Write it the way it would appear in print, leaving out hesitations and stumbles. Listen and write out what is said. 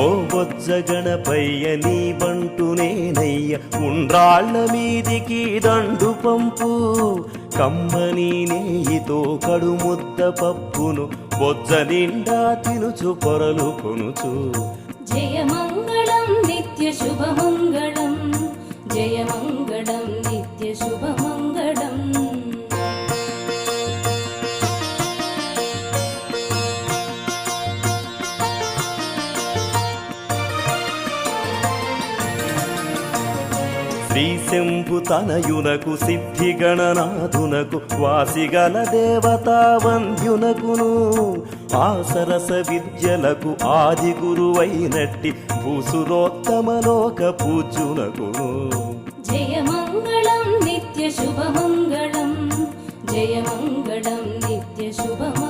ఓ బొజ్జ గణపయ్య నీ బంటు నేనయ్య ఉండ్రాళ్ళ మీదికి దండు పంపు కమ్మని నేయితో కడుముద్ద పప్పును బొజ్జ నిండా తినుచు పొరలు కొనుచు. జయమంగళం నిత్య శుభమంగళం, జయమంగళం నిత్య శుభమంగళం. శ్రీశంభు తనయునకు సిద్ధి గణనాథునకు వాసిగల దేవతా వంద్యునకును ఆసరస విద్యలకు ఆది గురువైనట్టి భూసురోత్తమలోక పూజ్యునకును. జయమంగళం నిత్య శుభమంగళం, జయమంగళం నిత్య శుభమంగళం.